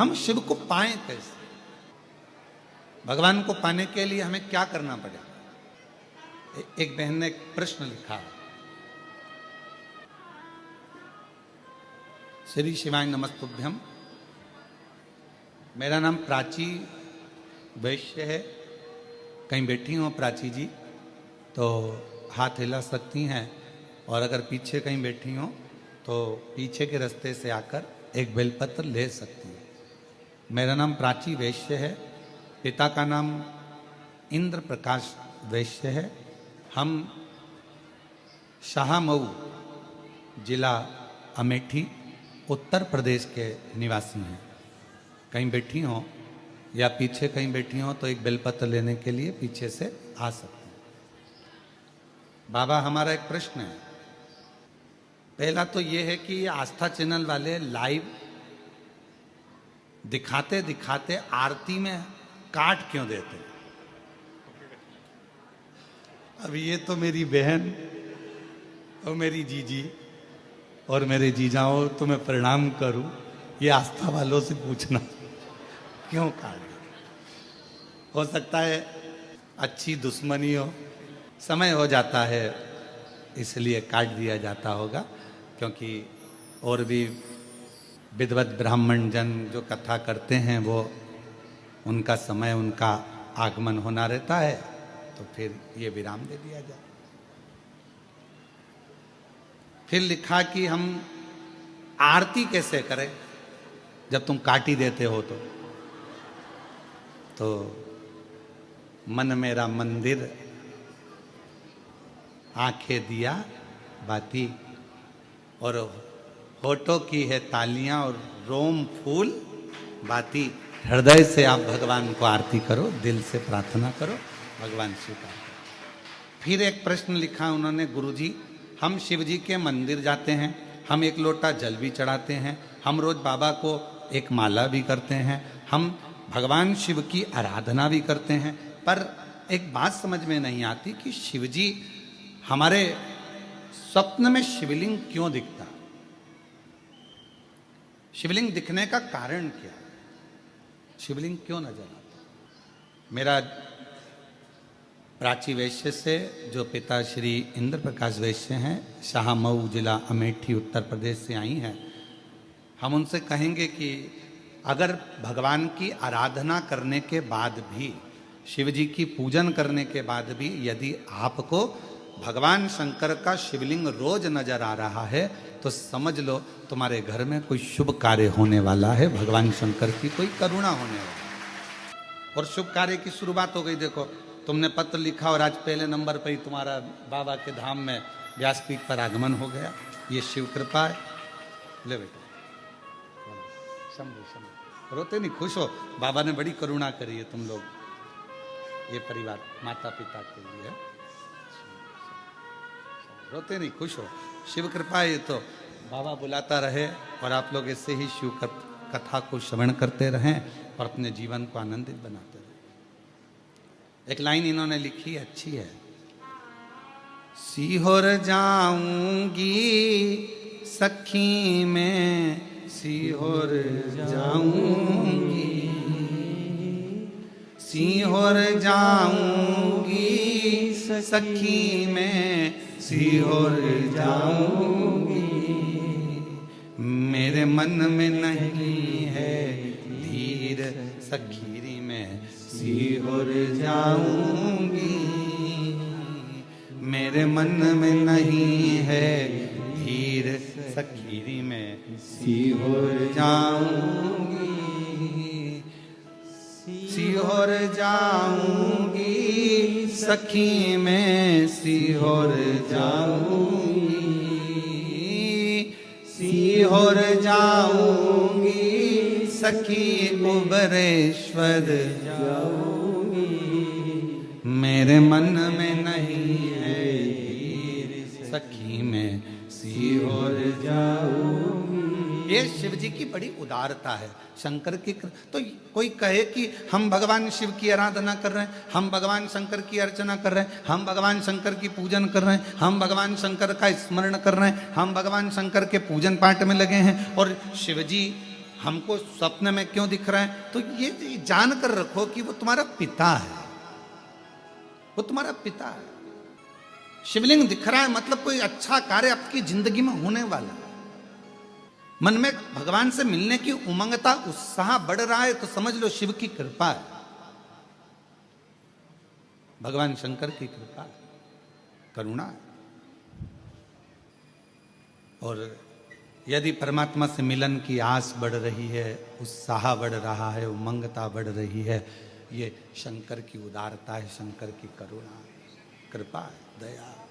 हम शिव को पाएं कैसे? भगवान को पाने के लिए हमें क्या करना पड़ेगा? एक बहन ने एक प्रश्न लिखा, श्री शिवाय नमस्तुभ्यम, मेरा नाम प्राची वैश्य है। कहीं बैठी हो प्राची जी तो हाथ हिला सकती हैं, और अगर पीछे कहीं बैठी हो तो पीछे के रास्ते से आकर एक बेलपत्र ले सकती हैं। मेरा नाम प्राची वैश्य है, पिता का नाम इंद्र प्रकाश वैश्य है। हम शाहमऊ जिला अमेठी उत्तर प्रदेश के निवासी हैं। कहीं बैठी हो या पीछे कहीं बैठी हो तो एक बेलपत्र लेने के लिए पीछे से आ सकते हैं। बाबा, हमारा एक प्रश्न है। पहला तो ये है कि आस्था चैनल वाले लाइव दिखाते दिखाते आरती में काट क्यों देते हैं? अब ये तो मेरी बहन और मेरी जीजी और मेरे जीजाओं, तो मैं प्रणाम करूं, ये आस्था वालों से पूछना क्यों काट देते? हो सकता है अच्छी दुश्मनी हो, समय हो जाता है इसलिए काट दिया जाता होगा, क्योंकि और भी विद्वत ब्राह्मण जन जो कथा करते हैं वो उनका समय, उनका आगमन होना रहता है, तो फिर ये विराम दे दिया जाए। फिर लिखा कि हम आरती कैसे करें जब तुम काटी देते हो तो मन मेरा मंदिर, आंखें दिया बाती, और होठों की है तालियां और रोम फूल बाती। हृदय से आप भगवान को आरती करो, दिल से प्रार्थना करो, भगवान स्वीकार करो। फिर एक प्रश्न लिखा उन्होंने, गुरुजी हम शिव जी के मंदिर जाते हैं, हम एक लोटा जल भी चढ़ाते हैं, हम रोज बाबा को एक माला भी करते हैं, हम भगवान शिव की आराधना भी करते हैं, पर एक बात समझ में नहीं आती कि शिव जी हमारे स्वप्न में शिवलिंग क्यों दिखता? शिवलिंग दिखने का कारण क्या? शिवलिंग क्यों नजर आता? मेरा प्राची वैश्य से, जो पिता श्री इंद्र प्रकाश वैश्य हैं, शाहमऊ जिला अमेठी उत्तर प्रदेश से आई हैं, हम उनसे कहेंगे कि अगर भगवान की आराधना करने के बाद भी, शिव जी की पूजन करने के बाद भी यदि आपको भगवान शंकर का शिवलिंग रोज नजर आ रहा है तो समझ लो तुम्हारे घर में कोई शुभ कार्य होने वाला है, भगवान शंकर की कोई करुणा होने वाली है। और शुभ कार्य की शुरुआत हो गई। देखो, तुमने पत्र लिखा और आज पहले नंबर पर ही तुम्हारा बाबा के धाम में व्यासपीठ पर आगमन हो गया। ये शिव कृपा है। ले बेटा, शंभु शंभु, रोते नहीं, खुश हो, बाबा ने बड़ी करुणा करी है तुम लोग, ये परिवार माता पिता के लिए। रोते नहीं, खुश हो, शिव कृपा है। तो बाबा बुलाता रहे और आप लोग ऐसे ही शिव कथा को श्रवण करते रहें और अपने जीवन को आनंदित बनाते रहें। एक लाइन इन्होंने लिखी, अच्छी है। सीहोर जाऊंगी सखी में, सीहोर जाऊंगी, सीहोर जाऊंगी सखी में, सीहोर जाऊंगी, मेरे मन में नहीं है धीर सखीरी में, सीहोर जाऊंगी, मेरे मन में नहीं है धीर सखीरी में, सीहोर जाऊंगी, सीहोर जाऊंगी सखी में, सीहोर जाऊंगी, सीहोर जाऊंगी सखी कुबरेश्वर जाऊंगी, मेरे मन में नहीं है धीर सखी में, सीहोर जाऊंगी। ये शिव जी की बड़ी उदारता है, शंकर की। तो कोई कहे कि हम भगवान शिव की आराधना कर रहे हैं, हम भगवान शंकर की अर्चना कर रहे हैं, हम भगवान शंकर की पूजन कर रहे हैं, हम भगवान शंकर का स्मरण कर रहे हैं, हम भगवान शंकर के पूजन पाठ में लगे हैं, और शिव जी हमको स्वप्न में क्यों दिख रहा है, तो ये जानकर रखो कि वो तुम्हारा पिता है, वो तुम्हारा पिता है। शिवलिंग दिख रहा है मतलब कोई अच्छा कार्य आपकी जिंदगी में होने वाला है। मन में भगवान से मिलने की उमंगता, उत्साह बढ़ रहा है तो समझ लो शिव की कृपा है, भगवान शंकर की कृपा है, करुणा है। और यदि परमात्मा से मिलन की आस बढ़ रही है, उत्साह बढ़ रहा है, उमंगता बढ़ रही है, ये शंकर की उदारता है, शंकर की करुणा है, कृपा है, दया है।